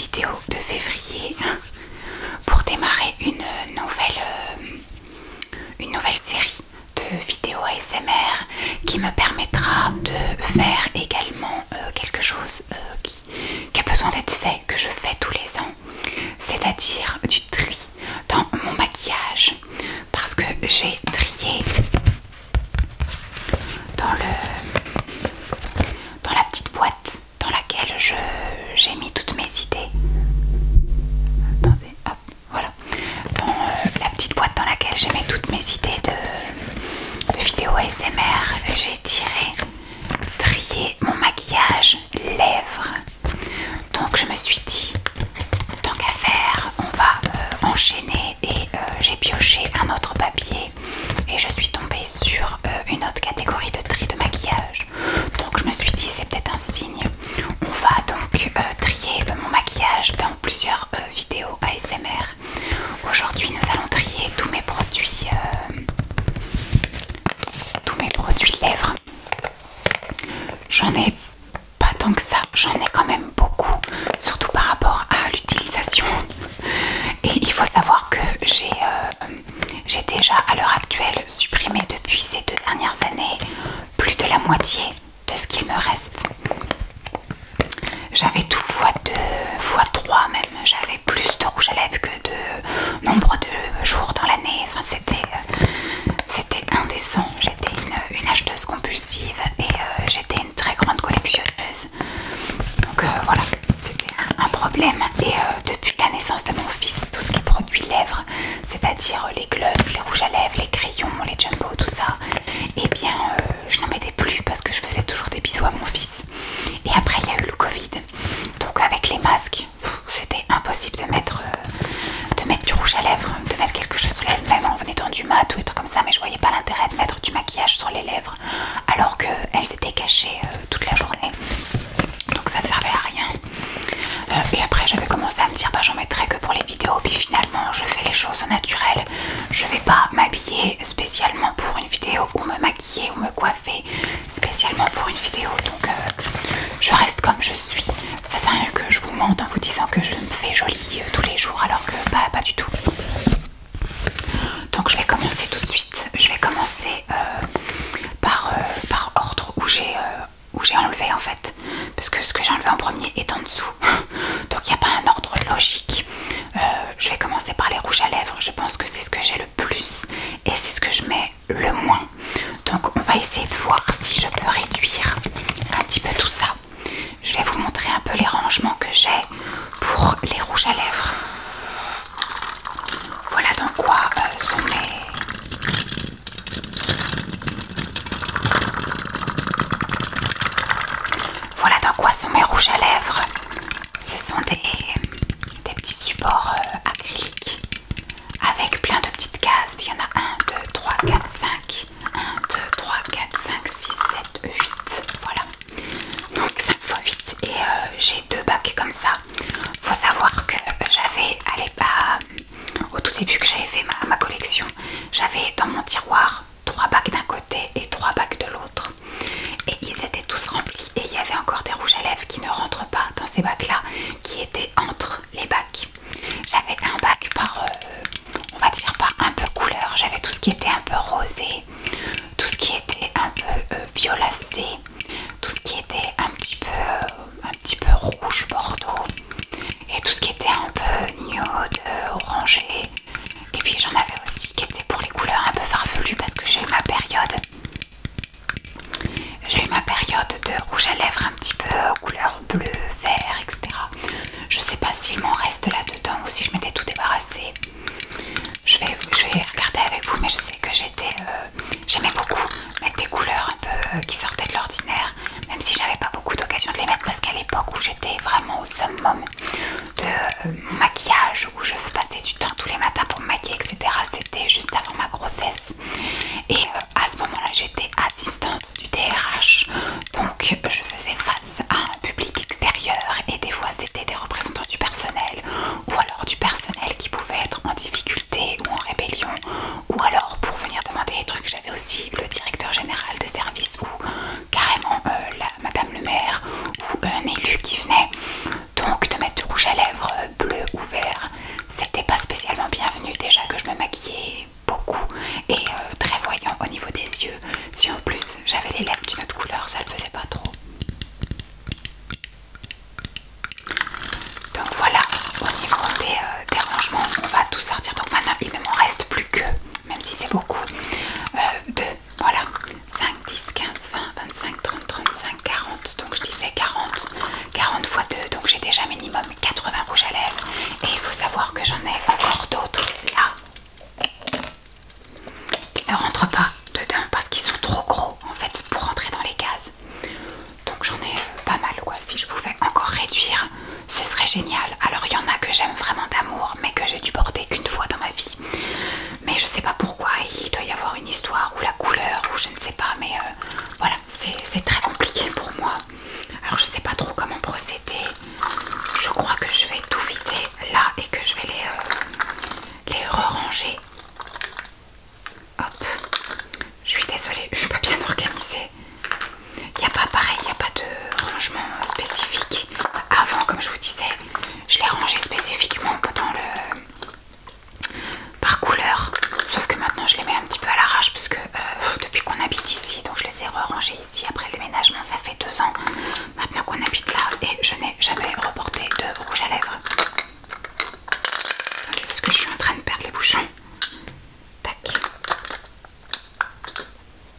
vidéo de février pour démarrer une nouvelle série de vidéos ASMR qui me permettra de faire également quelque chose qui a besoin d'être fait, que je fais tous les ans, c'est-à-dire du tri dans mon maquillage, parce que j'ai trié dans la petite boîte dans laquelle j'ai mis toutes mes idées. Attendez, hop, voilà. Dans la petite boîte dans laquelle j'ai mis toutes mes idées de vidéos ASMR, j'ai trié mon maquillage lèvres. Donc je me suis dit, tant qu'à faire, on va enchaîner, et j'ai pioché un autre papier et je suis tombée sur une autre catégorie de tri de maquillage. Donc je me suis dit, c'est peut-être un signe. On va donc trier mon maquillage dans plusieurs vidéos ASMR. Aujourd'hui nous allons trier tous mes produits lèvres. J'en ai pas tant que ça, j'en ai quand même beaucoup, surtout par rapport à l'utilisation. Et il faut savoir que j'ai déjà à l'heure actuelle supprimé depuis ces 2 dernières années plus de la moitié de ce qu'il me reste. J'avais tout x2, x3 même, j'avais plus de rouge à lèvres que de nombre de jours dans l'année. Enfin c'était indécent. J'étais une acheteuse compulsive et j'étais une très grande collectionneuse. Donc voilà, c'était un problème. Et depuis la naissance de mon fils, tout ce qui est produit lèvres, c'est-à-dire les gloss, les rouges à lèvres, les crayons, les jumbo, tout ça, et bien je n'en mettais plus parce que je faisais toujours des bisous à mon fils. Et après il y a eu le Covid, donc avec les masques, c'était impossible de mettre du rouge à lèvres, de mettre quelque chose sur les lèvres, même en étant du mat ou des trucs comme ça. Mais je voyais pas l'intérêt de mettre du maquillage sur les lèvres alors qu'elles étaient cachées toute la journée, donc ça servait à rien. Et après j'avais commencé à me dire, bah j'en mettrai que pour les vidéos, puis finalement je fais les choses au naturel. Je vais pas m'habiller spécialement pour une vidéo, ou me maquiller ou me coiffer spécialement pour une vidéo, donc je reste comme je suis. Ça sert à rien que je vous mente en vous disant que je me fais jolie tous les jours, alors que pas du tout. Donc je vais commencer tout de suite. Je vais commencer par ordre où j'ai enlevé en fait, parce que ce que j'ai enlevé en premier est en dessous. Donc il n'y a pas un ordre logique. Je vais commencer par les rouges à lèvres. Je pense que c'est ce que j'ai le plus et c'est ce que je mets le moins. Donc on va essayer de voir si je peux réduire un petit peu tout ça. Je vais vous montrer un peu les rangements que j'ai pour les rouges à lèvres. Voilà dans quoi sont mes rouges à lèvres. Ce sont des petits supports acryliques avec plein de petites cases. Il y en a 1, 2, 3, 4, 5. 1, 2, 3, 4, 5, 6, 7, 8. Voilà. Donc 5 x 8. Et j'ai 2 bacs comme ça. Faut savoir que j'avais, au tout début que j'avais fait ma collection, j'avais dans mon tiroir 3 bacs d'un côté et 3 bacs de l'autre. Et ils étaient tous remplis. Et il y avait encore des rouges à lèvres qui ne rentrent pas dans ces bacs là, qui étaient entre les bacs. J'avais un bac par, on va dire par un peu couleur. J'avais tout ce qui était un peu rosé, tout ce qui était un peu violacé, tout ce qui était un petit peu rouge bordeaux, et tout ce qui était un peu nude, orangé. Et puis j'en avais aussi qui étaient pour les couleurs un peu farfelues, parce que j'ai eu ma période de rouge à lèvres un petit peu couleur bleu, vert, etc. Je sais pas s'il m'en reste là dedans ou si je m'étais tout débarrassé. Je vais regarder avec vous, mais je sais que j'aimais beaucoup mettre des couleurs un peu qui sortaient de l'ordinaire, même si j'avais pas beaucoup d'occasion de les mettre, parce qu'à l'époque où j'étais vraiment au summum de mon maquillage, où je passais du temps tous les matins pour me maquiller, etc., c'était juste avant ma grossesse. Et à ce moment-là, j'étais assistante du DRH, donc je faisais face à un public extérieur, et des fois c'était des représentants du personnel, ou alors du personnel qui pouvait être en difficulté ou en rébellion, ou alors pour venir demander des trucs. J'avais aussi le directeur général de service, ou carrément madame le maire, ou un élu qui venait. Donc de mettre du rouge à lèvres que j'aime vraiment d'amour, mais que j'ai dû porter qu'une fois dans ma vie. Mais je sais pas pourquoi, il doit y avoir une histoire ou la couleur ou je ne sais pas, mais voilà, c'est très compliqué pour moi. Alors je sais pas trop comment procéder. Je crois que je vais tout vider là et que je vais les re-ranger. Hop, je suis désolée, je suis pas bien organisée. Il n'y a pas pareil, il n'y a pas de rangement spécifique. Avant, comme je vous disais, je l'ai rangé spécifiquement dans le par couleur. Sauf que maintenant je les mets un petit peu à l'arrache parce que depuis qu'on habite ici, donc je les ai re-rangés ici après le déménagement, ça fait 2 ans maintenant qu'on habite là et je n'ai jamais reporté de rouge à lèvres. Est-ce que je suis en train de perdre les bouchons? Tac.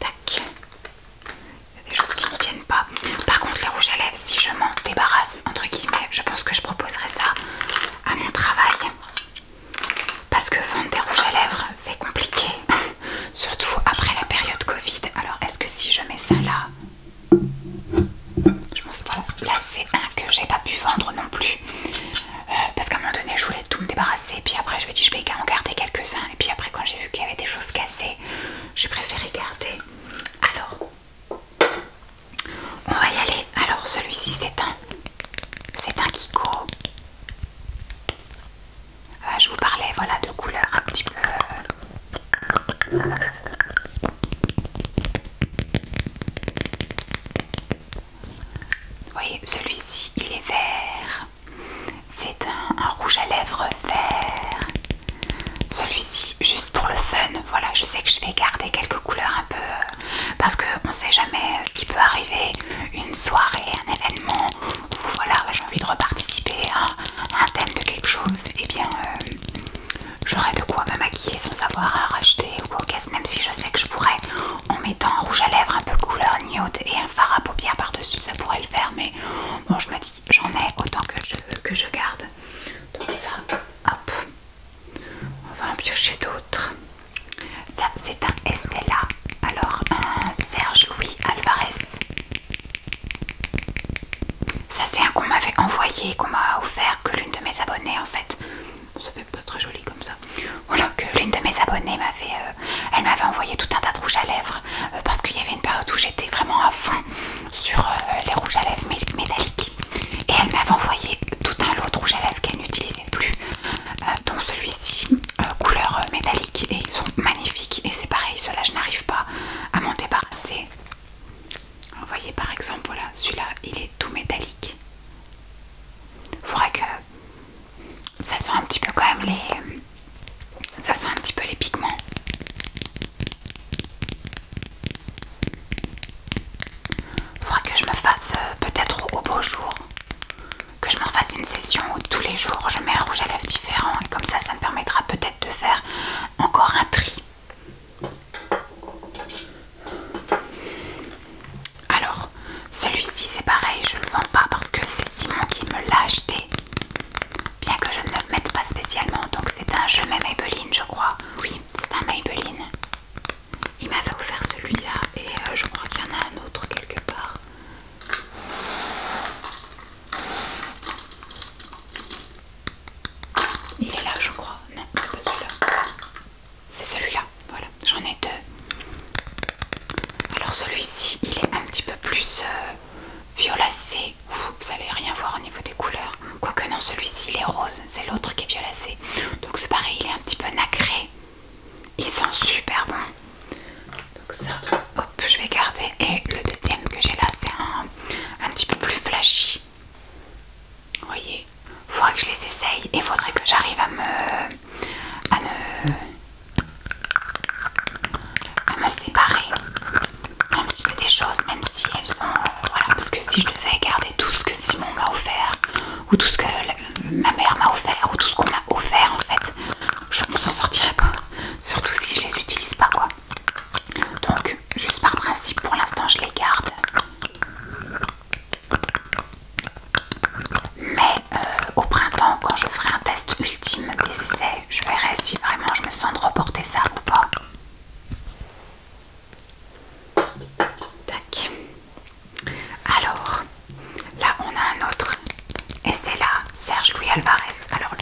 Tac. Il y a des choses qui ne tiennent pas. Par contre les rouges à lèvres, si je m'en débarrasse entre guillemets, je pense que je proposerai ça à mon travail. Parce que vendre des rouges à lèvres c'est compliqué. Surtout après la période Covid. Alors est-ce que si je mets ça là, je pense pas. Là c'est un que j'ai pas pu vendre non plus. Parce qu'à un moment donné je voulais tout me débarrasser. Puis après je me dis je vais en garder quelques-uns. Et puis après quand j'ai vu qu'il y avait des choses cassées, j'ai préféré garder. Alors on va y aller. Alors celui-ci c'est un Kiko. Je vous parlais voilà de couleurs un petit peu. Vous voyez, celui-ci il est vert. C'est un rouge à lèvres vert. Celui-ci juste pour le fun. Voilà, je sais que je vais garder quelques couleurs un peu parce qu'on ne sait jamais ce qui peut arriver. Une soirée, un événement où voilà, j'ai envie de reparticiper à un thème de quelque chose. Et bien j'aurai de quoi me maquiller sans avoir à racheter ou au caisse, même si je sais que je pourrais, en mettant un rouge à lèvres un peu couleur nude et un fard à paupières par-dessus, ça pourrait le faire. Mais bon, je me dis, j'en ai autant que je garde. Donc ça, hop, on va en piocher d'autres. Ça, c'est un SLA. Alors, un Serge Louis Alvarez. Ça, c'est un qu'on m'avait envoyé, qu'on m'a offert, que l'une de mes abonnées en fait. Ça fait pas très joli comme ça. Voilà, que l'une de mes abonnées elle m'avait envoyé tout un tas de rouges à lèvres parce qu'il y avait une période où j'étais vraiment à fond sur les rouges à lèvres métalliques. Et elle m'avait envoyé tout un lot de rouges à lèvres qu'elle n'utilisait plus. Donc celui-ci, couleur métallique, et ils sont magnifiques. Et c'est pareil, ceux-là je n'arrive pas à m'en débarrasser. Vous voyez par exemple, voilà, celui-là il est tout métallique. Faudrait que ça sent un petit peu quand même ça sent un petit peu les pigments. Faudra que je me fasse peut-être au beau jour, que je me refasse une session où tous les jours je mets un rouge à lèvres différent et comme ça me permettra peut-être de faire encore un tri. Alors celui-ci c'est pareil, je le vends pas parce que c'est Simon qui me l'a acheté, bien que je ne le mette pas spécialement. Donc c'est un Je m'aime Maybelline, je crois. Oui, c'est un Maybelline. Il m'avait offert celui-là et je crois qu'il y en a un autre quelque part. Il est là, je crois. Non, c'est pas celui-là. C'est celui-là. Voilà, j'en ai deux. Alors celui-ci, il est un petit peu plus violacé. Vous allez rien voir au niveau des couleurs. Quoique non, celui-ci il est rose, c'est l'autre qui est violacé. Donc c'est pareil, il est un petit peu nacré. Il sent super bon. Donc ça, hop, je vais garder. Et le deuxième que j'ai là, c'est un petit peu plus flashy. Vous voyez, il faudra que je les essaye. Et il faudrait que j'arrive à me séparer un petit peu des choses, même si elles sont voilà, parce que si je devais garder tout ce que Simon m'a offert ou tout ce que ma mère m'a offert ou tout ce qu'on m'a offert en fait, on s'en sortirait pas, surtout si je les utilise pas quoi. Donc juste par principe pour l'instant je les garde, mais au printemps quand je ferai un test ultime des essais, je verrai si vraiment je me sens de reporter ça ou pas. Tac. Alors là on a un autre et c'est là Serge Louis Alvarez. Alors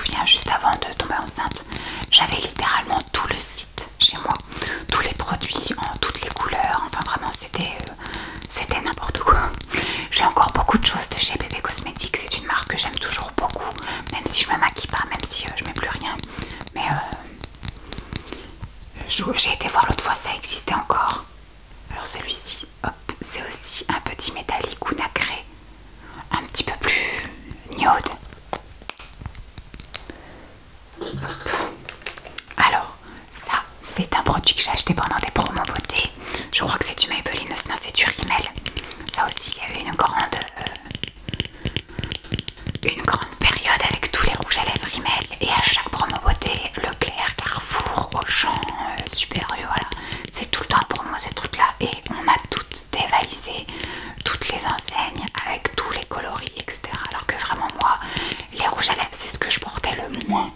souviens, juste avant de tomber enceinte, j'avais littéralement tout le site chez moi, tous les produits en toutes les couleurs, enfin vraiment c'était n'importe quoi. J'ai encore beaucoup de choses de chez Bébé Cosmétiques, c'est une marque que j'aime toujours beaucoup, même si je me maquille pas, même si je mets plus rien. Mais j'ai été voir l'autre fois, ça existait encore. Alors celui-ci, hop, c'est aussi un petit métallique ou nacré, un petit peu plus nude. Hop. Alors ça, c'est un produit que j'ai acheté pendant des promos beauté. Je crois que c'est du Maybelline, non c'est du Rimmel. Ça aussi, il y a eu une grande période avec tous les rouges à lèvres Rimmel. Et à chaque promo beauté, Leclerc, Carrefour, Auchan, Super U, voilà. C'est tout le temps promo ces trucs là. Et on a toutes dévalisé, toutes les enseignes avec tous les coloris, etc. Alors que vraiment moi, les rouges à lèvres, c'est ce que je portais le moins.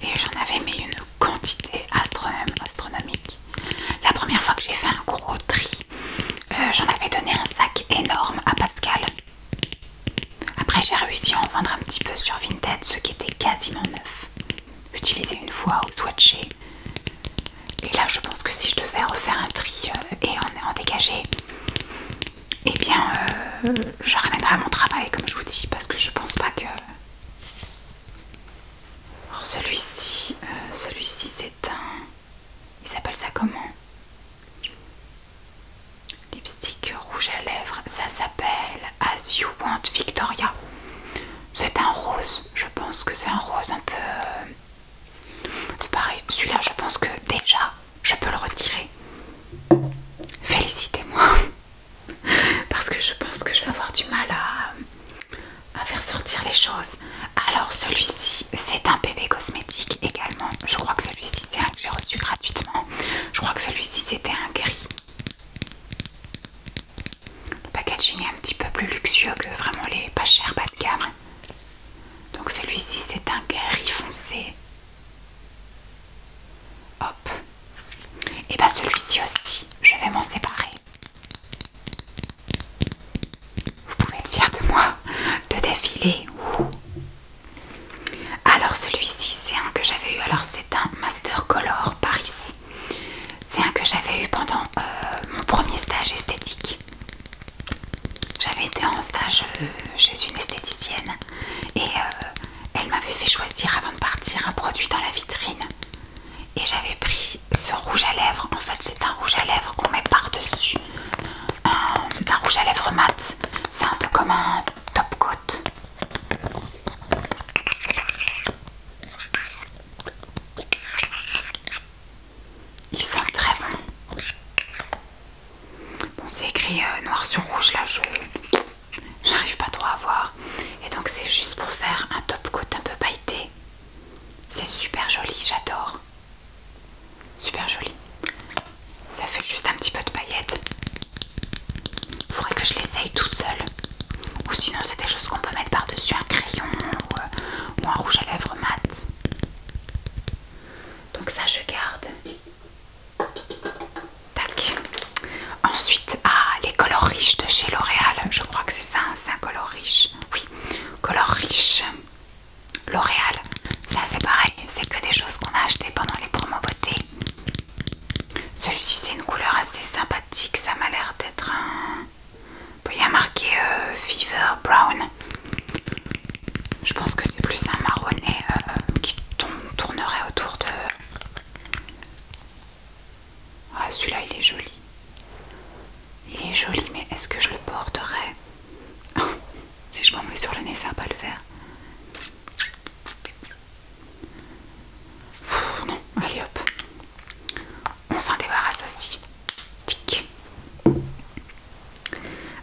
Et j'en avais mais une quantité astronomique. La première fois que j'ai fait un gros tri, j'en avais donné un sac énorme à Pascal. Après j'ai réussi à en vendre un petit peu sur Vinted, ce qui était quasiment neuf, utilisé une fois ou swatché. Et là je pense que si je devais refaire un tri et en dégager, eh bien je ramènerai à mon travail comme je vous dis, parce que je pense pas que... Alors celui-ci c'est un... Il s'appelle ça comment? Lipstick rouge à lèvres, ça s'appelle As You Want Victoria. C'est un rose, je pense que c'est un rose un peu... C'est pareil, celui-là je pense que déjà je peux le retirer. Félicitez-moi. Parce que je pense que je vais avoir du mal à faire sortir les choses. Alors celui-ci c'est un bébé cosmétique également. Je crois que celui-ci c'est un que j'ai reçu gratuitement. Je crois que celui-ci c'était un gris. Le packaging est un petit peu plus luxueux que vraiment les pas chers bas de gamme. Donc celui-ci c'est un gris foncé. Hop. Et bien celui-ci aussi, je vais m'en séparer. Vous pouvez être fiers de moi, de défiler. Alors celui-ci c'est un que j'avais eu, alors c'est un Master Color Paris. C'est un que j'avais eu pendant mon premier stage esthétique. J'avais été en stage chez une esthéticienne et elle m'avait fait choisir avant de partir un produit dans la vitrine. Et j'avais pris ce rouge à lèvres. En fait c'est un rouge à lèvres qu'on met par-dessus un rouge à lèvres mat. C'est un peu comme un top coat. Ils sont très bons. Bon c'est écrit noir sur rouge là, j'arrive pas trop à voir. Et donc c'est juste pour faire un top coat un peu pailleté. C'est super joli, j'adore. Super joli. Ça fait juste un petit peu de paillettes. Faudrait que je l'essaye tout seul. Ou sinon c'est des choses qu'on peut mettre par-dessus un crayon ou un rouge à lèvres mat. Donc ça je garde. Tac. Ensuite, les colors riches de chez L'Oréal. Je crois que c'est ça, hein, c'est un color riche. Oui, color riche L'Oréal. Ça c'est pareil, c'est que des choses qu'on a achetées pendant les promos beauté. Celui-ci c'est une couleur assez sympathique, ça m'a l'air d'être un... Il y a marqué Fever Brown. Je pense que c'est plus un marronné qui tournerait autour de... Ah celui-là il est joli. Il est joli mais est-ce que je le porterais? Oh, si je m'en mets sur le nez ça va pas le faire. Non, allez hop. On s'en débarrasse aussi. Tic.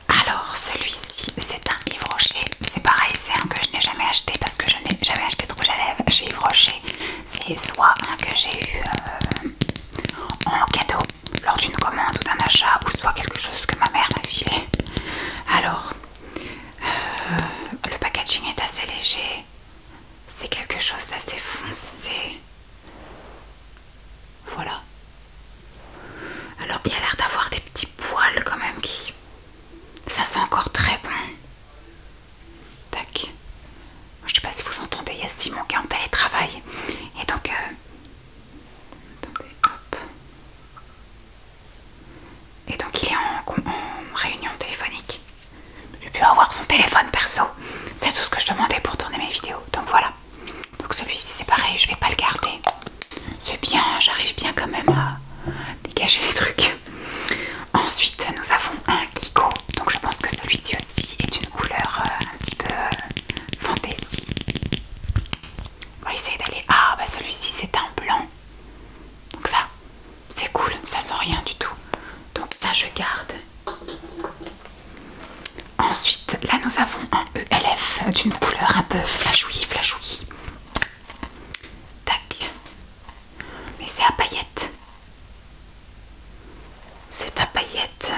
Alors celui-ci c'est un Yves Rocher. C'est pareil, c'est un que je n'ai jamais acheté parce que je n'ai jamais acheté de rouge à lèvres chez Yves Rocher. C'est soit un que j'ai eu en cadeau lors d'une commande ou d'un achat, ou soit quelque chose que ma mère m'a filé. Alors le packaging est assez léger. C'est quelque chose d'assez foncé. Voilà. Alors il y a l'air d'avoir des petits poils quand même qui... Ça sent encore très bon. Tac. Je sais pas si vous entendez, il y a aussi mon gars en télétravail. Et donc, attendez, hop. Et donc il est en réunion téléphonique. J'ai pu avoir son téléphone perso. C'est tout ce que je demandais pour tourner mes vidéos. Donc voilà. Donc celui-ci c'est pareil, je vais pas le garder. C'est bien, j'arrive bien quand même à dégager les trucs. Ensuite nous avons un Kiko. Donc je pense que celui-ci aussi est une couleur un petit peu fantaisie. On va essayer d'aller... Ah bah celui-ci c'est un blanc. Donc ça c'est cool, ça sent rien du tout. Donc ça je garde. Ensuite là nous avons un ELF d'une couleur un peu flashoui. Tac. Mais c'est à paillettes. C'est à paillettes.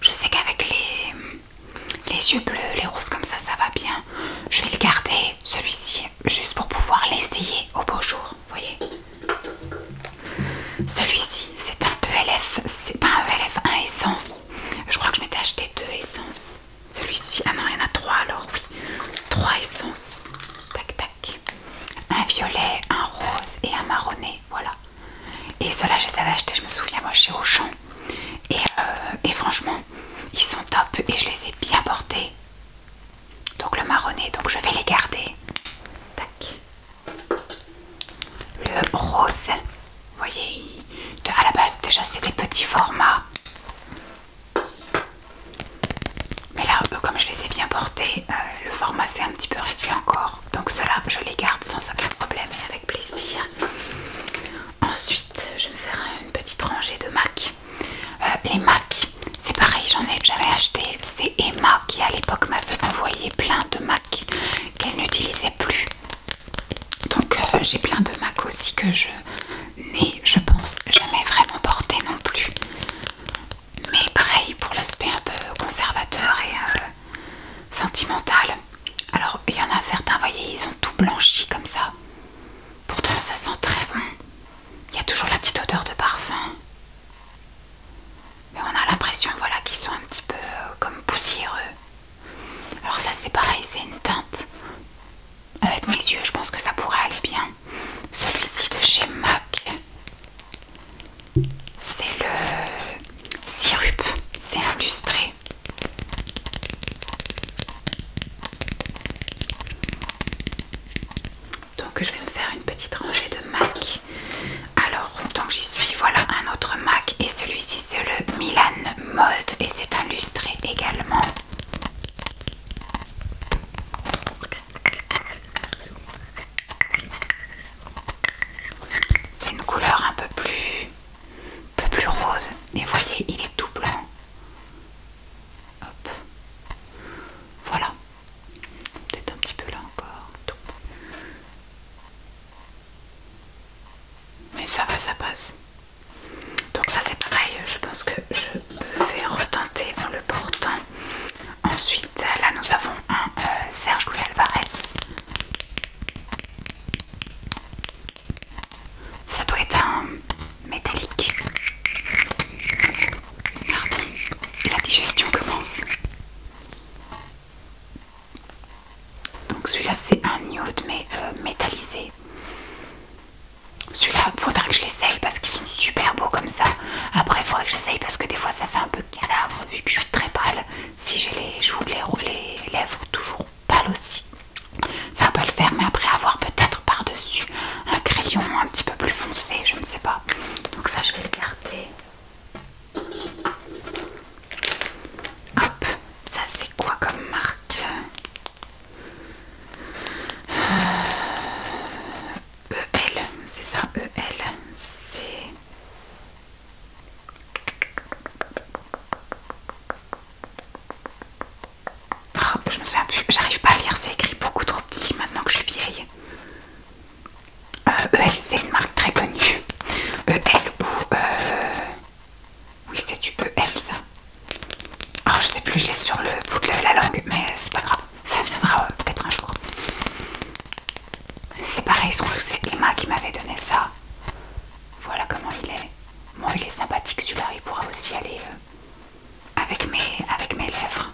Je sais qu'avec les yeux bleus, les roses comme ça va bien. Je vais le garder, celui-ci, juste pour pouvoir l'essayer au beau jour. Vous voyez. Celui-ci, c'est un ELF. C'est pas un ELF, un essence. Je crois que je m'étais acheté 2 essences. Celui-ci, ah non, il y en a 3 alors, oui. 3 essences. Tac, tac. Un violet, un rose et un marronné, voilà. Et ceux-là, je les avais achetés, je me souviens, moi, chez Auchan. Et franchement, ils sont top et je les ai bien portés. Donc le marronné, donc je vais les garder. Tac. Le rose, vous voyez, à la base, déjà, c'est des petits formats. Mais là, comme je les ai bien portés, le format s'est un petit peu réduit encore. Donc ceux-là, je les garde sans aucun problème et avec plaisir. Ensuite, je me ferai une petite rangée de MAC. Les MAC, c'est pareil, j'en ai jamais acheté. C'est Emma qui à l'époque m'avait envoyé plein de MAC qu'elle n'utilisait plus. Donc j'ai plein de MAC aussi que je n'ai, je pense, jamais vraiment porté non plus. Mais pareil pour l'aspect un peu conservateur et sentimental. Alors il y en a certains, vous voyez, ils ont tout blanchi comme ça. Pourtant ça sent très bon. Il y a toujours la petite odeur de parfum. Mais on a l'impression, voilà, qu'ils sont un petit peu comme poussiéreux. Alors ça c'est pareil, c'est une teinte. Avec mes yeux, je pense que ça pourrait aller bien. Celui-ci de chez MAC, c'est le Sirup. C'est un lustré. Donc je vais me faire une petite rangée de MAC. Alors, tant que j'y suis, voilà un autre MAC. Et celui-ci c'est le Milan Mode. Et c'est un lustré également. C'est une couleur un peu plus rose. Et vous voyez, il est tout blanc. Hop. Voilà. Peut-être un petit peu là encore. Mais ça va, ça passe. Donc ça c'est pareil, je pense que je vais retenter en le portant. Ensuite, là nous avons un Serge Louis Alvarez. Ça doit être un métallique. Pardon, la digestion commence. Donc celui-là c'est un nude mais métallisé. Celui-là, faudra que je l'essaye parce qu'ils sont super beaux comme ça. Après, il faudrait que j'essaye parce que des fois ça fait un peu cadavre vu que je suis très pâle. Si j'ai les joues, les lèvres toujours pâles aussi, ça va pas le faire. Mais après avoir peut-être par-dessus un crayon un petit peu plus foncé, je ne sais pas. Donc ça, je vais le garder. Hop, ça c'est quoi comme marque? EL, c'est ça, EL, c'est... Oh, je me souviens plus, j'arrive pas à lire, c'est écrit beaucoup trop petit maintenant que je suis vieille. EL, c'est une marque très connue. EL ou... Oui, c'est du EL ça. Oh, je sais plus, je l'ai sur le bout de la langue, mais c'est pas grave, ça viendra peut-être un jour. C'est pareil, je crois que c'est Emma qui m'avait donné ça. Voilà comment il est. Bon, il est sympathique celui-là, il pourra aussi aller avec mes lèvres.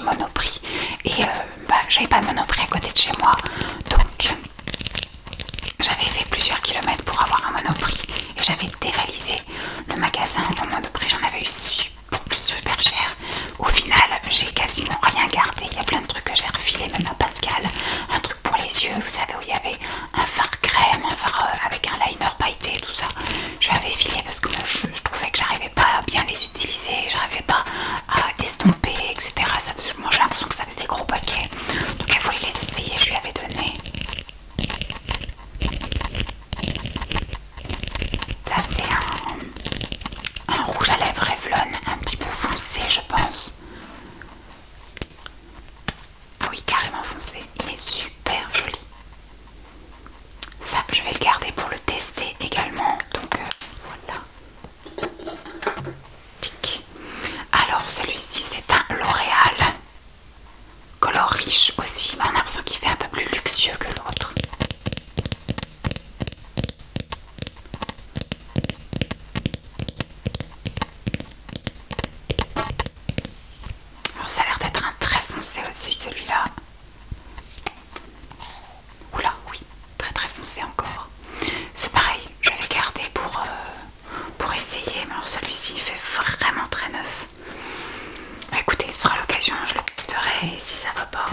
Monoprix et j'avais pas de Monoprix à côté de chez moi, donc j'avais fait plusieurs kilomètres pour avoir un Monoprix et j'avais dévalisé le magasin en Monoprix. J'en avais eu super cher. Au final j'ai quasiment rien gardé. Il y a plein de trucs que j'ai refilé même à Pascal. Un truc pour les yeux, vous savez, où il y avait un fard crème, un fard avec un liner pailleté, tout ça. Je lui avais filé parce que moi, je trouvais que j'arrivais pas à bien les utiliser, j'arrivais pas à estomper, etc. Moi j'ai l'impression que ça faisait des gros paquets, donc elle voulait les essayer, je lui avais donné. Là c'est un rouge à lèvres Revlon, un petit peu foncé je pense. Ah oui, carrément foncé, il est super joli. Ça je vais le garder pour le tester également, donc voilà. Tic. Alors celui-ci c'est un L'Oréal, color riche aussi, mais on a l'impression qu'il fait un peu plus luxueux que l'autre. Alors ça a l'air d'être un très foncé aussi celui-là. Oula, oui, très très foncé encore. C'est pareil, je vais garder pour essayer, mais alors celui-ci il fait vraiment très neuf. Écoutez, ce sera l'occasion, je le testerai et si ça va pas,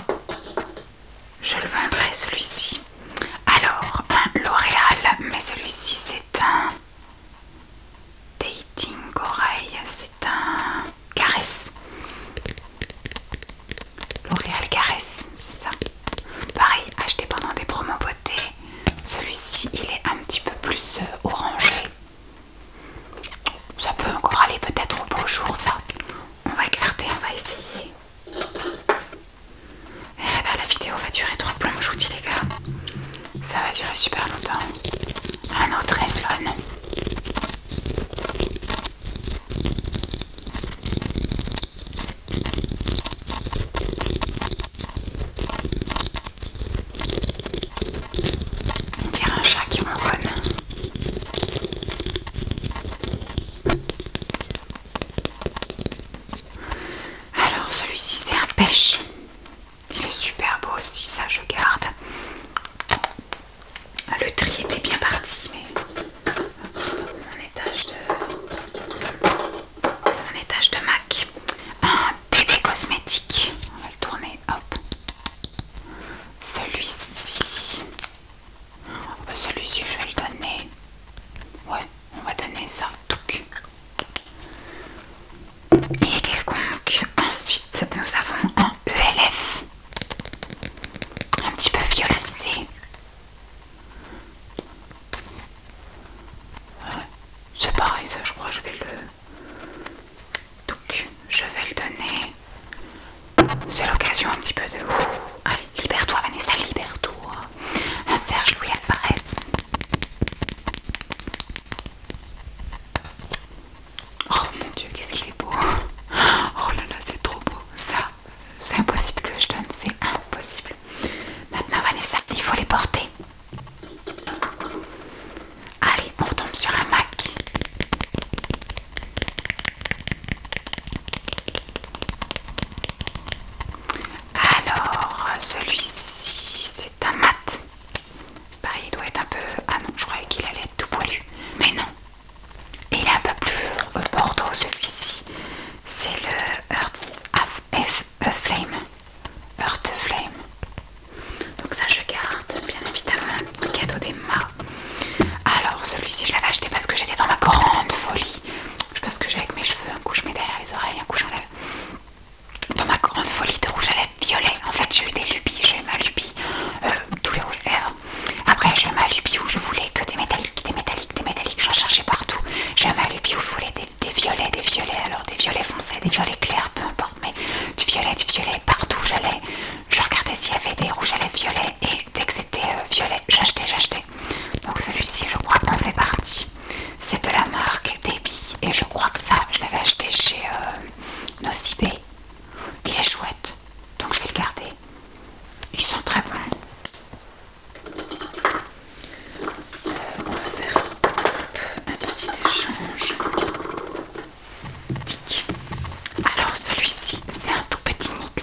je le vendrai celui-ci. Alors, un L'Oréal, mais celui-ci c'est un Dating Oreille, c'est un Caresse. L'Oréal Caresse, c'est ça. Pareil, acheté pendant des promos beauté. Celui-ci, il est un petit peu plus orangé. Ça peut encore aller peut-être au beau jour, ça. On va garder, on va essayer. Eh ben, la vidéo va durer 3 plombs, je vous dis les gars. Ça va durer super longtemps. Un autre Revlon. On dirait un chat qui ronronne. Alors celui-ci c'est un pêche. Il est super beau aussi, ça je garde. Le tri était bien parti, mais mon étage de MAC. Un bébé cosmétique. On va le tourner, hop. Celui-ci. Celui-ci je vais le donner. Ouais, on va donner ça. Touc. Il est quelconque. Ensuite nous avons un ELF. Un petit peu violacé. C'est pareil, ça je crois que je vais le... Donc je vais le donner. C'est l'occasion un petit peu de... Allez, libère-toi Vanessa, libère-toi. Un Serge Louis Alvarez. Oh mon dieu, qu'est-ce qu'il est beau. Oh là là, c'est trop beau. Ça, c'est impossible que je donne, c'est impossible. Maintenant Vanessa, il faut les porter. Allez, on retombe sur un MAC. Alors, celui-ci, c'est un mat. Pareil, il doit être un peu... Ah non, je croyais qu'il allait être tout poilu. Mais non. Et il est un peu plus bordeaux, celui-ci. C'est le Earth Flame. Earth Flame. Donc ça, je garde, bien évidemment. Cadeau d'Emma. Alors, celui-ci, je l'avais acheté parce que j'étais dans ma grande folie. Je sais pas ce que j'ai avec mes cheveux. Un coup, je mets derrière les oreilles, un coup, j'enlève. Dans ma grande folie de rouge à lèvres violet. En fait j'ai eu des lubies, j'ai eu ma lubie, tous les rouges à lèvres. Après j'ai eu ma lubie où je voulais que des métalliques, j'en cherchais partout. J'ai eu ma lubie où je voulais des violets, alors des violets foncés, des violets clairs, peu importe, mais du violet, partout j'allais. Je regardais s'il y avait des rouges à lèvres violets et dès que c'était violet, j'achetais. Donc celui-ci je crois qu'on fait partie. C'est de la marque Debbie et je crois que ça je l'avais acheté chez Nocibé. Il est chouette, donc je vais le garder. Ils sont très bons. On va faire un petit échange. Tic. Alors celui-ci, c'est un tout petit mix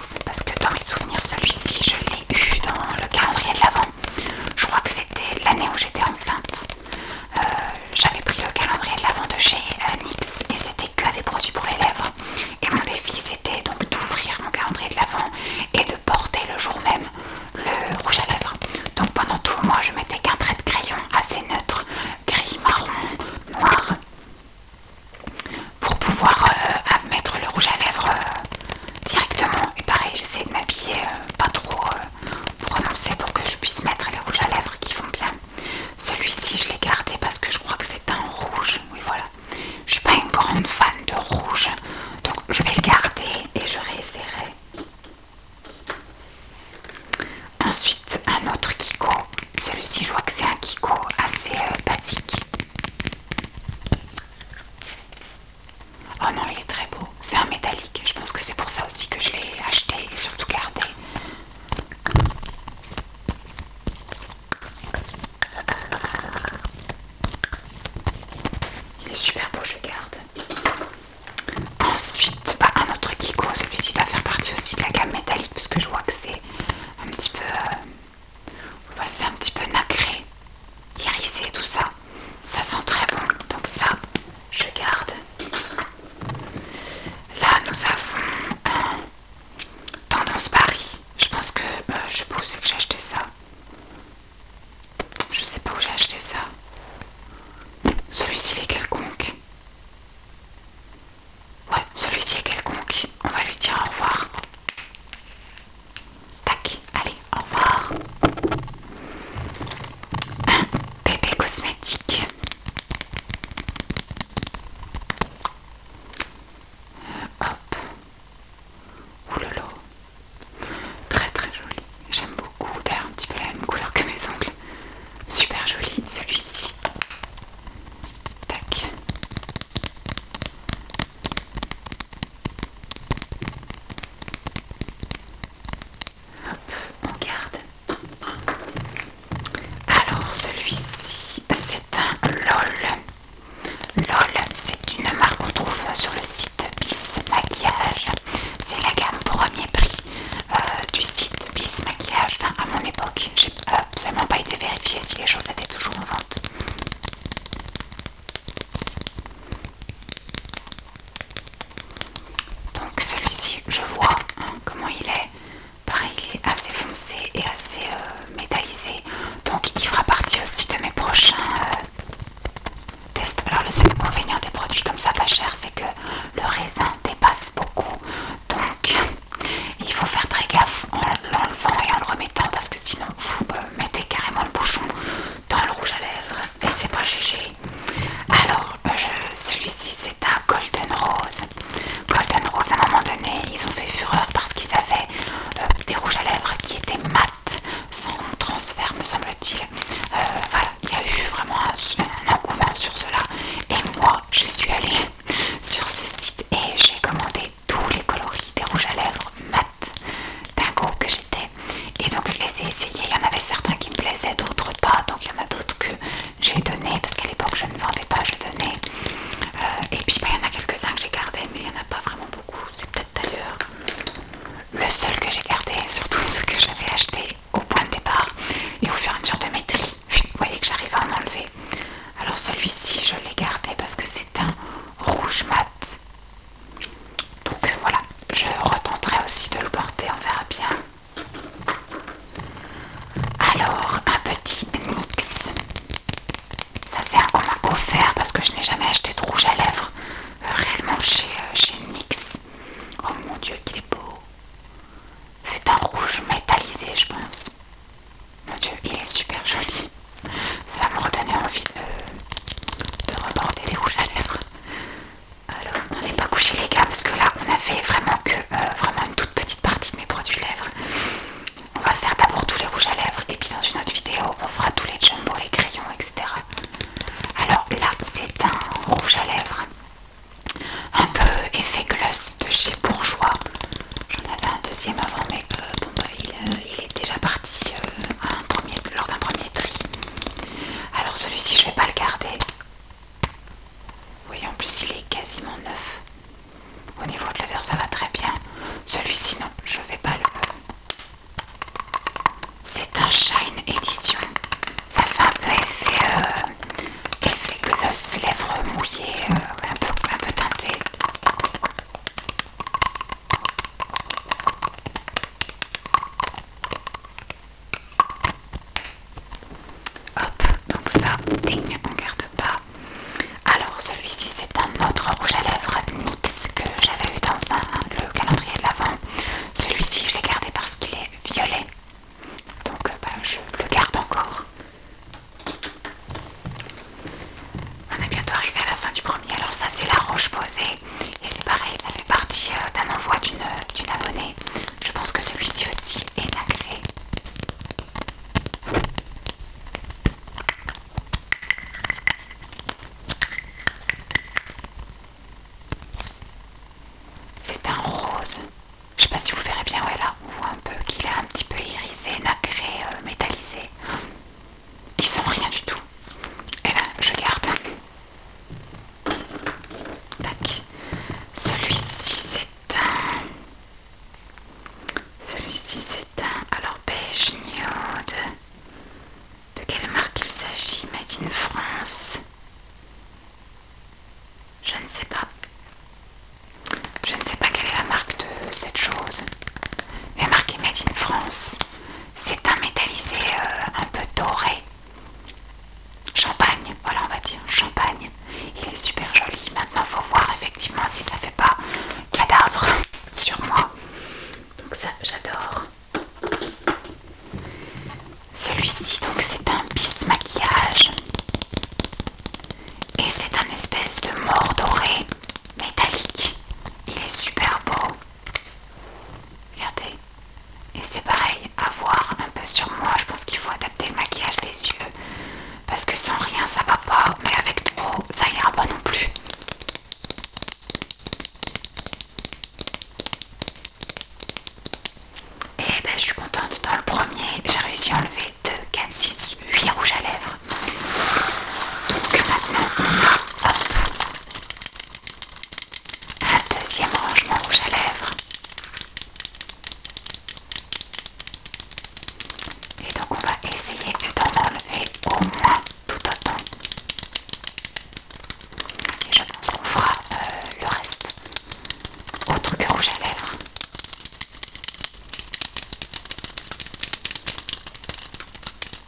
je pense. Mon Dieu, il est super joli. Ça va me redonner envie de reborder des rouges à lèvres. Alors, on n'est pas couché les gars parce que là, on a fait vraiment que vraiment une toute petite partie de mes produits lèvres. On va faire d'abord tous les rouges à lèvres et puis dans une autre vidéo, on fera tous les jumbo, les crayons, etc. Alors là, c'est un rouge à lèvres un peu effet gloss de chez Bourjois. J'en avais un deuxième avant, mais bon, bah, il est déjà parti lors d'un premier tri. Alors celui-ci, je vais pas le garder. Oui, en plus, il est quasiment neuf. Au niveau de l'odeur, ça va très bien. Celui-ci, non, je vais pas le... C'est un Shine Edition. Ça fait un peu effet gloss, lèvres mouillées, un peu teintées. Hop, donc ça, ding, on garde pas. Alors celui-ci c'est un autre rouge à lèvres NYX que j'avais eu dans le calendrier de l'Avent. Celui-ci je l'ai gardé parce qu'il est violet. Donc bah, je le garde encore. On est bientôt arrivé à la fin du premier. Alors ça c'est la Roche-Posay. Et c'est pareil, ça fait partie d'un envoi d'une abonnée. Je pense que celui-ci aussi est nacré. C'est un rose. Je sais pas si vous verrez bien, ouais là, on voit un peu qu'il est un petit peu irisé, nacré, métallisé. Ils sont rien du tout. Et ben, je garde. Tac. Celui-ci c'est un... Alors beige nude. De quelle marque il s'agit? Made in France. Je ne sais pas. Je ne sais pas quelle est la marque de cette chose. Mais marqué Made in France. C'est un métallisé un peu doré. Champagne, voilà on va dire champagne. Il est super joli. Maintenant faut voir effectivement si ça fait pas cadavre sur moi. Donc ça j'adore. Celui-ci donc c'est un bis maquillage. Et c'est un espèce de mort doré métallique. Il est super beau. Regardez. Et c'est pareil, à voir un peu sur moi. Je pense qu'il faut adapter le maquillage des yeux. Parce que sans rien ça va pas. Mais avec trop ça ira pas non plus. Et ben je suis contente. Dans le premier j'ai réussi à enlever 2, 4, 6, 8 rouges à lèvres. Donc maintenant on a hop, un deuxième rangement rouge à lèvres. Et donc on va essayer d'en enlever au moins tout autant. Et je pense qu'on fera le reste autre que rouge à lèvres.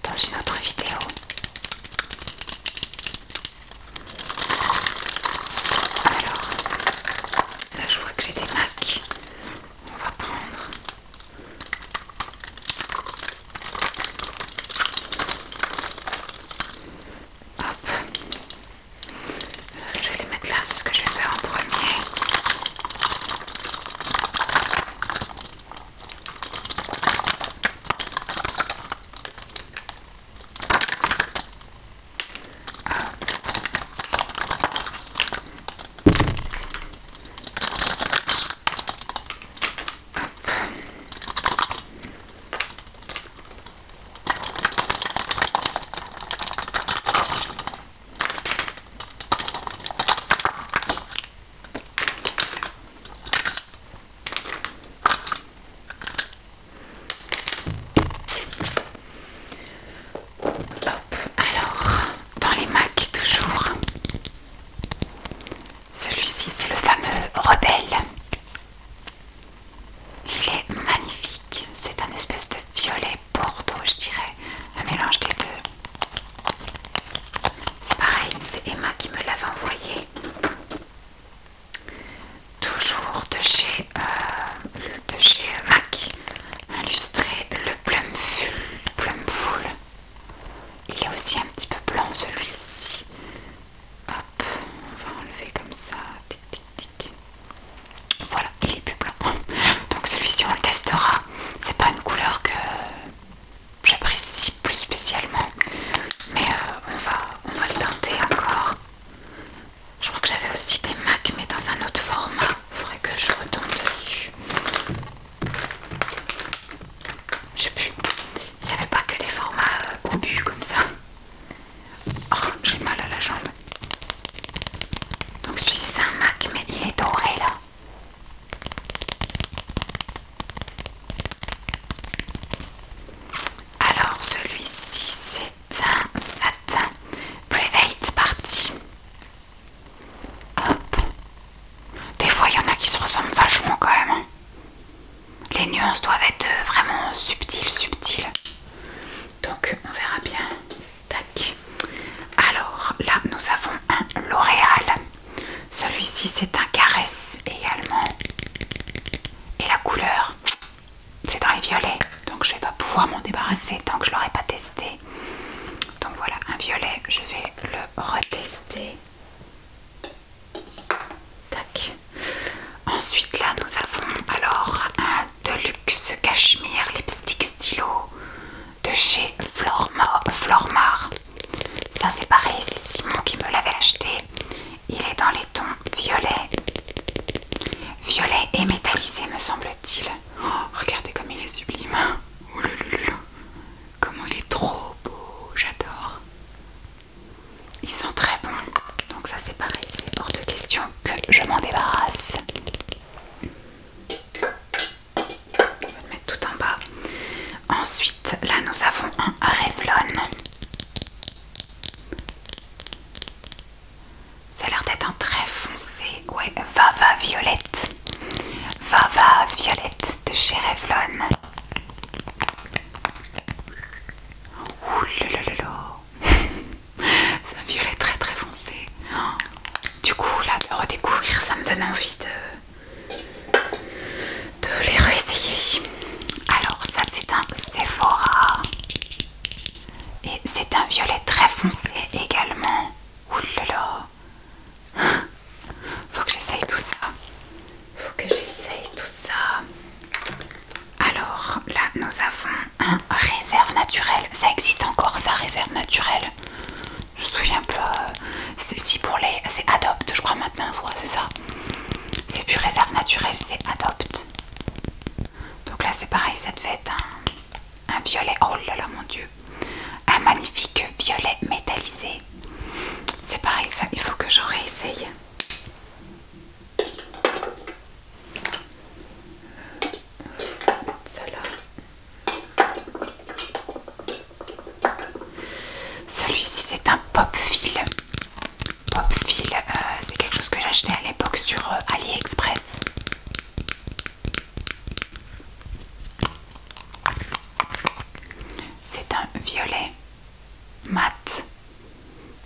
Dans une autre vidéo. Alors, là je vois que j'ai des MAC. On va prendre... testera. C'est pas une couleur que j'apprécie plus spécialement, mais on va le tenter encore. Je crois que j'avais aussi des MAC mais dans un autre format. Il faudrait que je retombe dessus. Je sais plus. Il n'y avait pas que des formats obus comme ça. Oh, j'ai mal à la jambe. Donc celui-ci c'est un MAC mais il est doré là. Alors celui-ci c'est un satin Private Party. Hop. Des fois il y en a qui se ressemblent vachement quand même. Hein. Les nuances doivent être vraiment subtiles. Donc on verra bien. Tac. Alors là nous avons un L'Oréal. Celui-ci c'est un Caresse également. Et la couleur c'est dans les violets. Donc je vais pas pouvoir m'en débarrasser tant que je l'aurai pas testé. Donc voilà un violet. Je vais le retester. Tac. Ensuite là nous avons alors un Deluxe Cachemire Lipstick Stylo de chez Flormar. Ça c'est pareil, c'est Simon qui me l'avait acheté. Il est dans les tons violet et métallisé me semble-t-il. Oh, regardez comme il est sublime. Oh là là là. Comment il est trop beau, j'adore. Il sent très bon. Donc ça c'est pareil, c'est hors de question que je m'en débarrasse. On va le mettre tout en bas. Ensuite, là nous avons un Revlon. Ça a l'air d'être un très foncé. Ouais, Vava Violette. Vava Violette de chez Revlon. Ouh là là là là. C'est un violet très très foncé. Du coup, là, de redécouvrir, ça me donne envie de les réessayer. Alors, ça c'est un Sephora. Et c'est un violet très foncé également. Ouh là là. Faut que j'essaye tout ça. Alors là nous avons un Réserve Naturelle. Ça existe encore ça, Réserve Naturelle. Je me souviens plus. C'est pour les. C'est Adopt je crois maintenant, c'est ça. C'est plus Réserve Naturelle, c'est Adopt. Donc là c'est pareil, ça devait être un violet. Oh là là mon dieu. Un magnifique violet métallisé. C'est pareil ça, il faut que je réessaye. Celui-ci c'est un Pop Fil. Pop Fil, c'est quelque chose que j'achetais à l'époque sur AliExpress. C'est un violet mat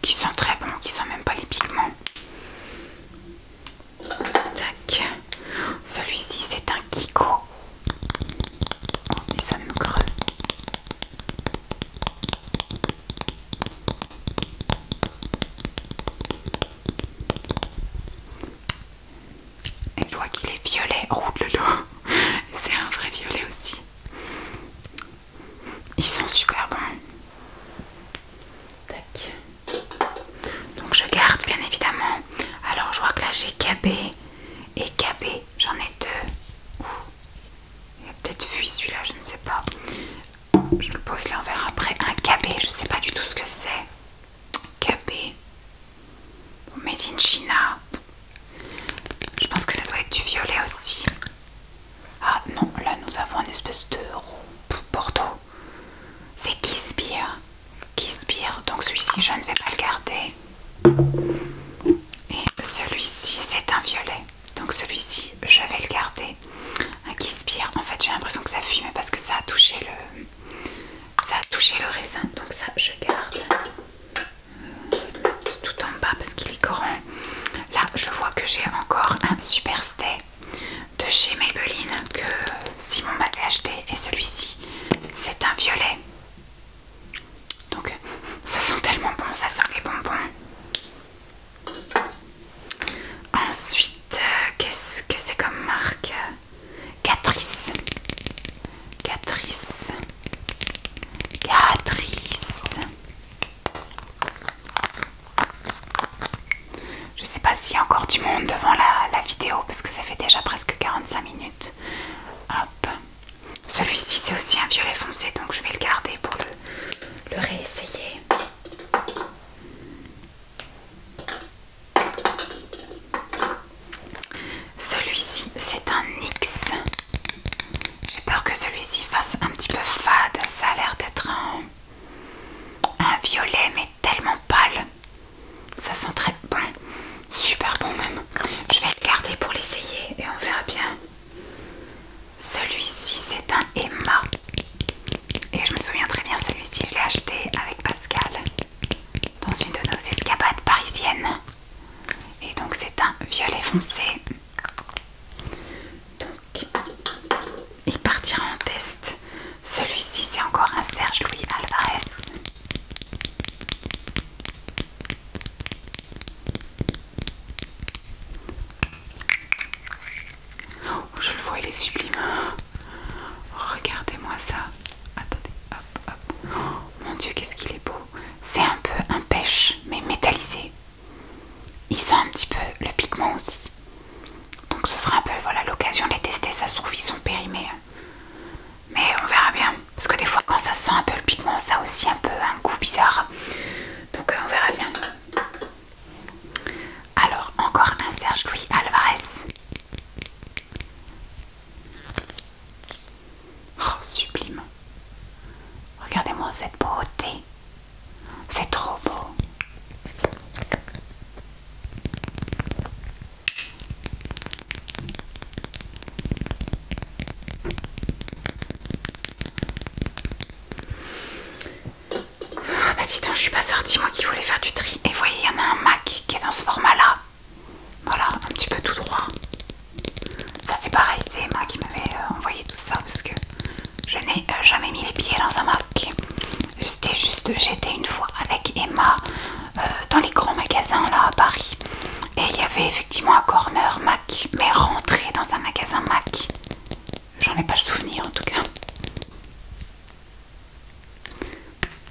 qui sent très bon, qui sent même pas les pigments. Tac. Celui-ci c'est un Kiko. Oh, il sonne creux. Et je vois qu'il est violet. Oh là là. C'est un vrai violet aussi. Il sent super bon. Tac. Donc je garde bien évidemment. Alors je vois que là j'ai KB et KB. J'en ai deux. Ouh. Il a peut-être fui celui-là, je ne sais pas. Je le pose là, on verra après. Un KB, je ne sais pas du tout ce que c'est. KB. Made in China. Je pense que ça doit être du violet aussi. Ah non, là nous avons une espèce de roux Bordeaux. C'est Kiss Beer. Kiss Beer, donc celui-ci je ne vais pas le garder. Et celui-ci c'est un violet. Donc celui-ci je vais le garder. Un Kiss Beer, en fait j'ai l'impression que ça fuit mais parce que ça a touché le raisin. Donc ça je garde. Tout en bas parce qu'il est grand. Là je vois que j'ai encore un Super Stay de chez Maybelline que Simon m'avait acheté. Et celui-ci c'est un violet. Donc ça sent tellement bon, ça sent les bonbons. Ensuite qu'est-ce que c'est comme marque? Catrice. c'est aussi un violet foncé, donc je vais le garder pour le réessayer. Celui-ci, c'est un NYX. J'ai peur que celui-ci fasse un petit peu fade. Ça a l'air d'être un violet, mais tellement pâle. Ça sent très bon. Super bon même. Je vais le garder pour l'essayer et on verra bien. Celui-ci, c'est un Emma. Et je me souviens très bien, celui-ci, je l'ai acheté avec Pascal dans une de nos escapades parisiennes. Et donc c'est un violet foncé. Donc il partira en test. Celui-ci, c'est encore un Serge Louis Alvarez. Oh, je le vois, il est sublime. Regardez-moi ça. Attendez, hop, hop. Oh, mon Dieu, qu'est-ce qu'il est beau. C'est un peu un pêche, mais métallisé. Il sent un petit peu le pigment aussi. Donc ce sera un peu, voilà, l'occasion de les tester. Ça se trouve, ils sont périmés. Mais on verra bien. Parce que des fois, quand ça sent un peu le pigment, ça a aussi un peu un goût bizarre. Donc on verra bien. Alors, encore un Serge Louis Alvarez. Oh, sublime. Regardez-moi cette beauté. C'est trop beau. Ah bah dis donc, je suis pas sortie, moi qui voulais faire du tri. Et vous voyez, il y en a un MAC qui est dans ce format-là. Voilà, un petit peu tout droit. Ça c'est pareil, c'est Emma qui m'avait envoyé tout ça parce que je n'ai jamais mis les pieds dans un MAC. J'étais une fois avec Emma dans les grands magasins là à Paris. Et il y avait effectivement un corner MAC, mais rentré dans un magasin MAC. J'en ai pas le souvenir en tout cas.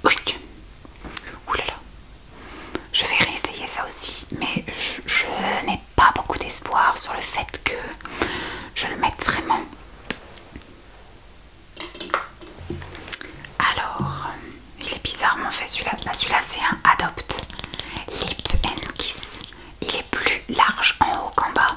Ouh là là. Je vais réessayer ça aussi, mais je n'ai pas beaucoup d'espoir sur le fait que je le mette vraiment. Alors, il est bizarrement fait celui-là. Celui-là c'est un Adopt Lip and Kiss. Il est plus large en haut qu'en bas.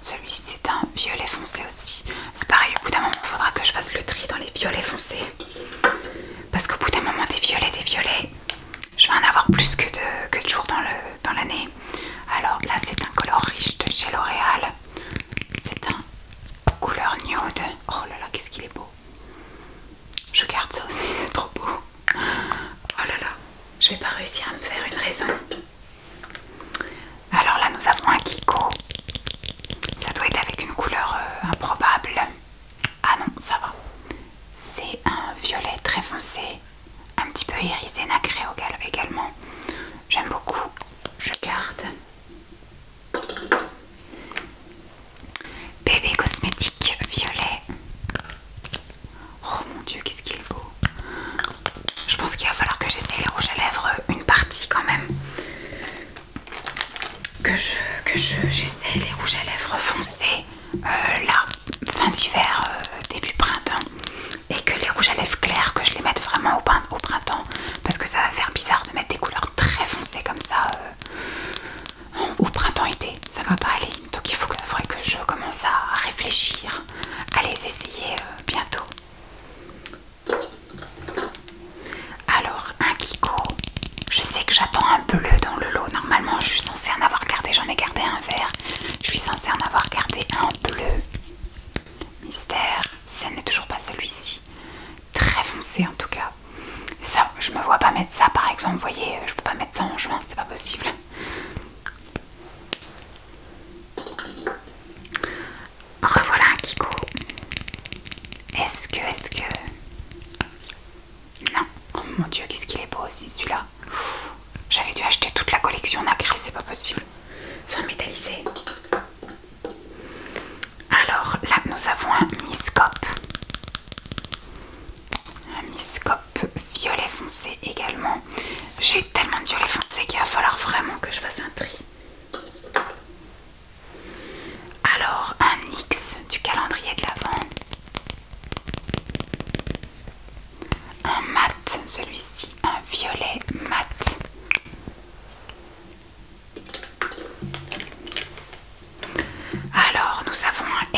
Celui-ci c'est un violet foncé aussi. C'est pareil, au bout d'un moment il faudra que je fasse le tri dans les violets foncés. Parce qu'au bout d'un moment des violets, je vais en avoir plus que de jours dans l'année. Alors là c'est un color riche de chez L'Oréal. C'est un couleur nude. Oh là là, qu'est-ce qu'il est beau. Je garde ça aussi, c'est trop beau. Oh là là, je vais pas réussir à me faire une raison. Alors là nous avons un Kiko. Ça doit être avec une couleur improbable. Ah non, ça va. C'est un violet très foncé, un petit peu irisé, nacré également. J'aime beaucoup. Je garde. Bébé cosmétique violet. Oh mon Dieu, qu'est-ce qu'il est beau. Je pense qu'il va falloir que j'essaye les rouges à lèvres une partie quand même. J'essaie les rouges à lèvres foncés là, fin d'hiver, début printemps. Et que les rouges à lèvres clairs, que je les mette vraiment au printemps. Parce que ça va faire bizarre de mettre des couleurs très foncées comme ça au printemps-été. Ça va pas aller. Donc il faudrait que je commence à réfléchir, à les essayer bientôt. Alors un Kiko. Je sais que j'attends un bleu dans le lot. Normalement je suis censée en avoir gardé. J'en ai gardé un vert. Je suis censée en avoir gardé un bleu. Mystère.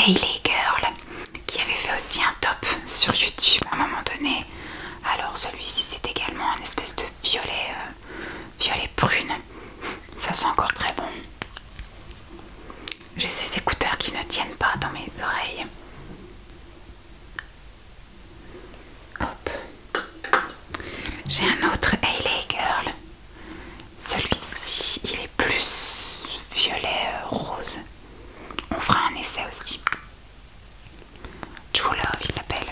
Hailey Girl qui avait fait aussi un top sur YouTube à un moment donné. Alors celui-ci c'est également un espèce de violet, violet prune. Ça sent encore très bon. J'ai ces écouteurs qui ne tiennent pas dans mes oreilles. Hop. J'ai un autre Hailey Girl. Celui-ci, il est plus violet rose. On fera un essai aussi. True Love, il s'appelle.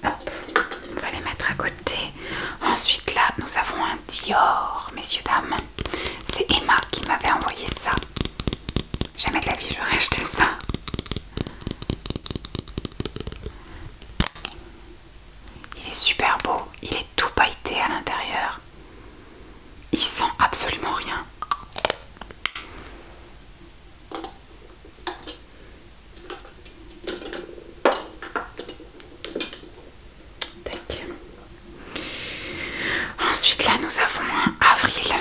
Hop, on va les mettre à côté. Ensuite là, nous avons un Dior, messieurs, dames. C'est Emma qui m'avait envoyé ça. Jamais de la vie j'aurais acheté ça. Il est super beau, il est tout pailleté à l'intérieur. Il sent absolument rien. Tac. Ensuite là nous avons un Avril.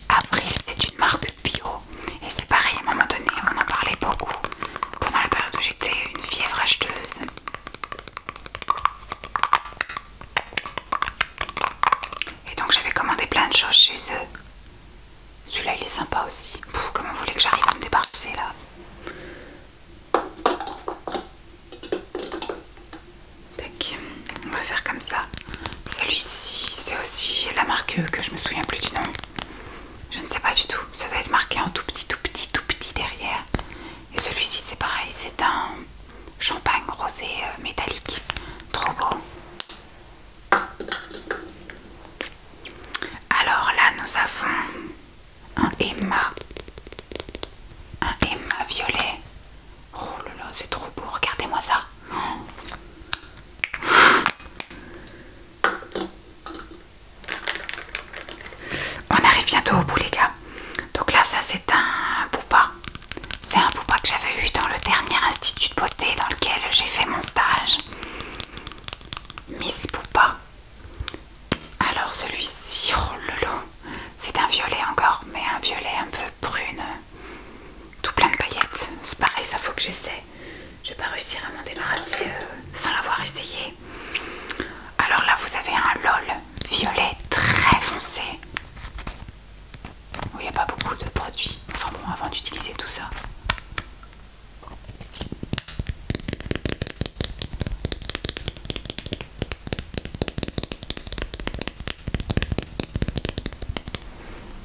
Avril c'est une marque bio et c'est pareil, à un moment donné on en parlait beaucoup pendant la période où j'étais une fièvre acheteuse. Et donc j'avais commandé plein de choses chez eux. Celui-là il est sympa aussi. Pouf, comment vous voulez que j'arrive à me débarrasser là? Tac, on va faire comme ça. Celui-ci c'est aussi la marque que je me souviens plus du nom. Je ne sais pas du tout. Ça doit être marqué en tout petit derrière. Et celui-ci c'est pareil, c'est un champagne rosé métallique. Trop beau. Alors là nous avons un Emma. Un Emma violet. Oh là là, c'est trop beau. Regardez-moi ça. On arrive bientôt au bout les gars. Donc là ça c'est un Booba. C'est un Booba que j'avais eu dans le dernier institut de beauté dans lequel j'ai fait mon stage. Miss Booba. Alors celui-ci, oh lolo, c'est un violet encore, mais un violet un peu brune, tout plein de paillettes. C'est pareil, ça faut que j'essaie. Je vais pas réussir à m'en débarrasser sans l'avoir essayé. Alors là vous avez un LOL violet très foncé. Il n'y a pas beaucoup de produits, enfin bon, avant d'utiliser tout ça.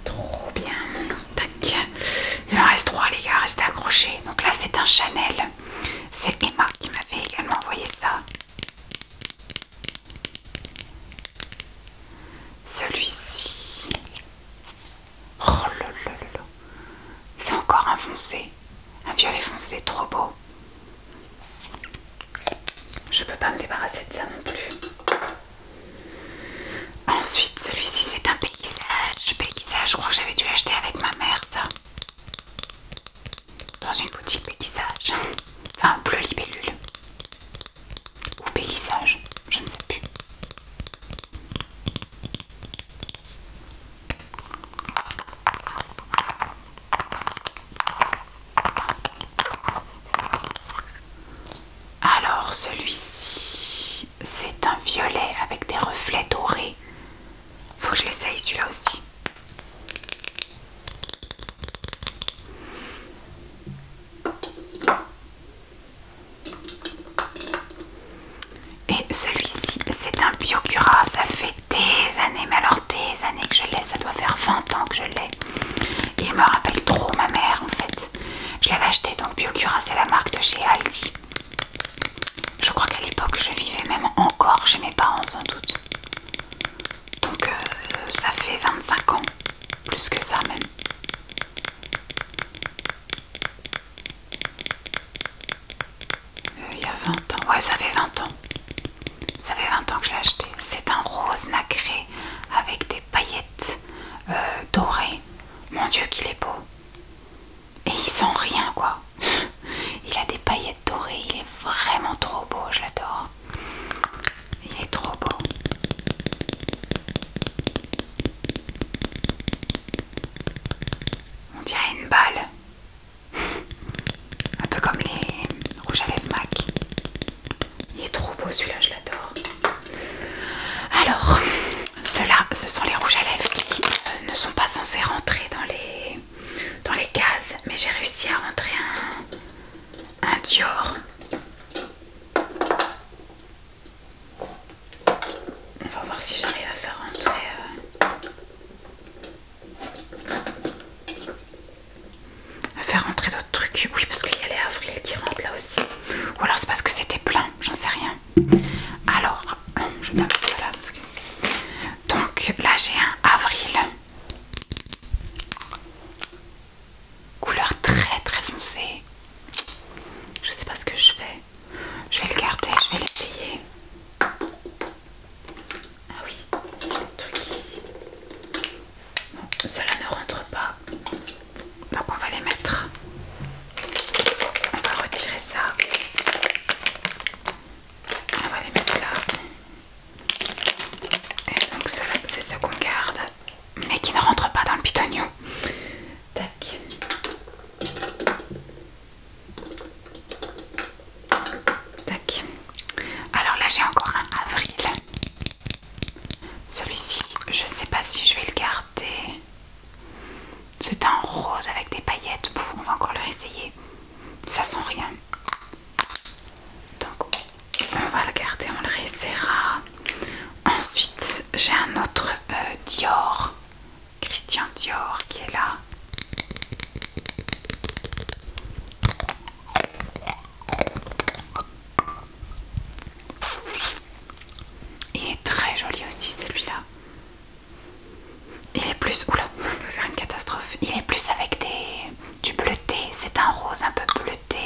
Trop bien. Tac. Il en reste 3 les gars, restez accrochés. Donc là c'est un Chanel. C'est Emma qui m'avait également envoyé ça. Celui-ci. Oh là là là. C'est encore un foncé. Un violet foncé, trop beau. Je peux pas me débarrasser de ça non plus. Ensuite, celui-ci c'est un paysage. Paysage, je crois que j'avais dû l'acheter avec ma mère ça. Dans une boutique paysage. Enfin, bleu libellule. Ou paysage, je ne sais plus. Alors celui-ci, c'est un violet avec des reflets dorés. Faut que je l'essaye celui-là aussi. Et celui-ci, c'est un Biocura. Ça fait des années, mais alors des années que je l'ai. Ça doit faire 20 ans que je l'ai. Il me rappelle trop ma mère en fait. Je l'avais acheté, donc Biocura c'est la marque de chez Aldi. Je crois qu'à l'époque je vivais même encore chez mes parents sans doute. Donc ça fait 25 ans. Plus que ça même. Il y a 20 ans. Ouais, ça fait 20 ans. Ça fait 20 ans que je l'ai acheté. C'est un rose nacré avec des paillettes dorées. Mon Dieu qu'il est beau. Et il sent rien quoi. Il a des paillettes paillettes dorées. Il est vraiment trop beau, je l'adore. Il est trop beau. On dirait une balle. Un peu comme les rouges à lèvres MAC. Il est trop beau celui-là, je l'adore. Alors, ceux-là, ce sont les rouges à lèvres qui ne sont pas censés rentrer dans les cases. Mais j'ai réussi à rentrer un Dior. On va voir si j'arrive à faire rentrer... d'autres trucs. Oui, parce qu'il y a les avril qui rentrent là aussi. Ou alors c'est parce que c'était plein, j'en sais rien. Alors, je vais mettre ça là. Parce que... Donc là j'ai un avril. Couleur très très foncée. Je sais pas ce que je fais. Je vais le garder, je vais l'essayer. Ah oui, truc. Bon, cela ne rentre pas. Donc on va les mettre. On va retirer ça. On va les mettre là. Et donc cela, c'est ce qu'on garde. Mais qui ne rentre pas dans le pitonion. Tac. Tac. Alors là j'ai encore un avril. Celui-ci, je sais pas si je vais le garder. C'est un rose avec des paillettes. Pouf, on va encore le réessayer. Ça sent rien. Donc on va le garder, on le réessayera. Ensuite j'ai un autre Dior. Christian Dior qui est là. Il est très joli aussi celui-là. Il est plus... Oula, on va faire une catastrophe. Il est plus avec du bleuté. C'est un rose un peu bleuté.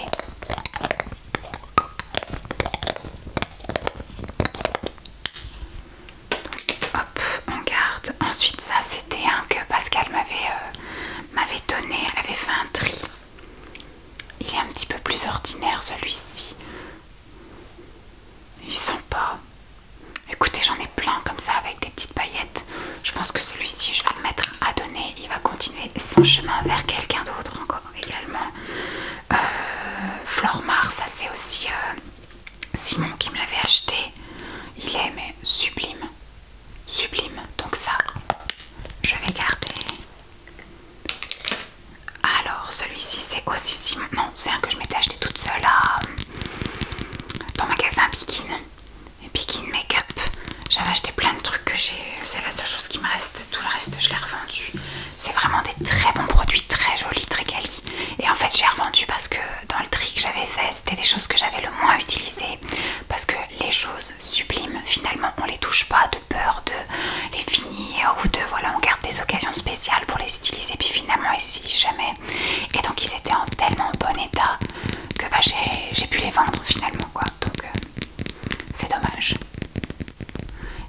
Hop, on garde. Ensuite ça c'était un que Pascal m'avait donné. Elle avait fait un tri. Il est un petit peu plus ordinaire celui-ci. Il sent pas. Écoutez, j'en ai plein comme ça avec des petites paillettes. Je pense que celui-ci, je vais le mettre à donner. Il va continuer son chemin vers quelqu'un d'autre encore également. Flormar, ça c'est aussi Simon qui me l'avait acheté. Il est mais sublime. Sublime. Donc ça, je vais garder. Alors, celui-ci, c'est aussi Simon. Non, c'est un que je m'étais acheté toute seule dans le magasin Bikin. Bikin Make-up. J'avais acheté plein de trucs que j'ai. C'est la seule chose qui me reste. Tout le reste, je l'ai revendu. C'est vraiment des très bons produits, très jolis, très quali. Et en fait, j'ai revendu parce que dans le tri que j'avais fait, c'était les choses que j'avais le moins utilisées. Parce que les choses sublimes, finalement, on les touche pas de peur de les finir ou de voilà, on garde des occasions spéciales pour les utiliser. Puis finalement, ils s'utilisent jamais. Et donc, ils étaient en tellement bon état que bah, j'ai pu les vendre finalement, quoi. Donc, c'est dommage.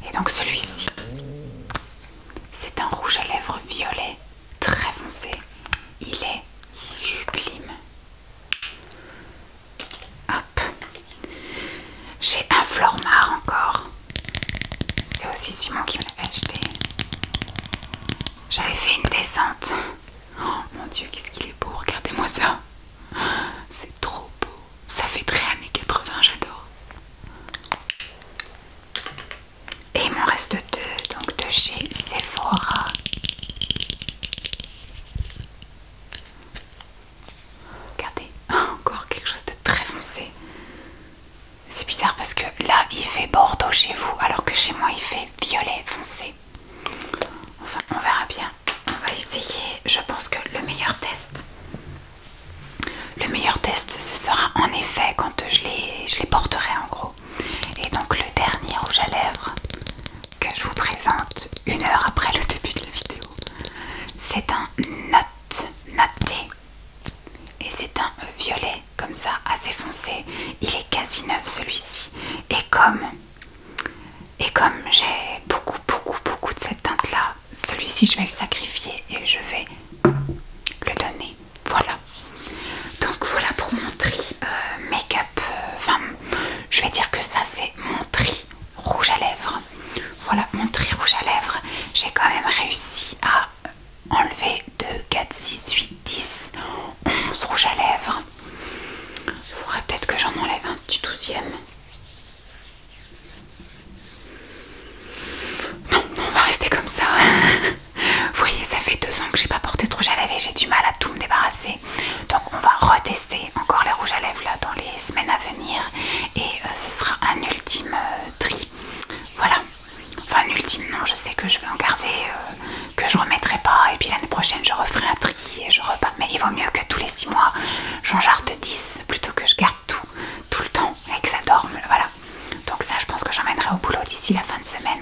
Et donc celui-ci, c'est un rouge à lèvres violet très foncé. Il est sublime. Hop. J'ai un Flormar encore. C'est aussi Simon qui me l'avait acheté. J'avais fait une descente. Oh mon dieu, qu'est-ce qu'il est beau. Regardez-moi ça. C'est trop beau. Ça fait très années 80, j'adore. Et il m'en reste deux, donc de chez Sephora. Regardez, encore quelque chose de très foncé. C'est bizarre parce que là il fait bordeaux chez vous, alors que chez moi il fait violet foncé. Enfin, on verra bien. On va essayer. Je pense que le meilleur test, ce sera en effet quand je les porterai en gros. Et donc le dernier rouge à lèvres que je vous présente 1 heure après le début de la vidéo, c'est un noté et c'est un violet comme ça assez foncé. Il est quasi neuf celui-ci et comme j'ai beaucoup de cette teinte là, celui-ci je vais le sacrifier et je vais le donner. Voilà, donc voilà pour mon tri make c'est mon tri rouge à lèvres. Voilà mon tri rouge à lèvres. J'ai quand même réussi à enlever 2, 4, 6, 8, 10, 11 rouges à lèvres. Il faudrait peut-être que j'en enlève un petit 12e. Non, on va rester comme ça. Vous voyez, ça fait 2 ans que j'ai pas porté de rouge à lèvres et j'ai du mal à tout me débarrasser. Donc on va retester encore les rouges à lèvres là dans les semaines à venir. Et ce sera un ultime tri. Voilà. Enfin un ultime, non, je sais que je vais en garder, que je remettrai pas. Et puis l'année prochaine je referai un tri et je repars. Mais il vaut mieux que tous les 6 mois j'en jarte 10 plutôt que je garde tout le temps et que ça dorme. Voilà. Donc ça je pense que j'emmènerai au boulot d'ici la fin de semaine.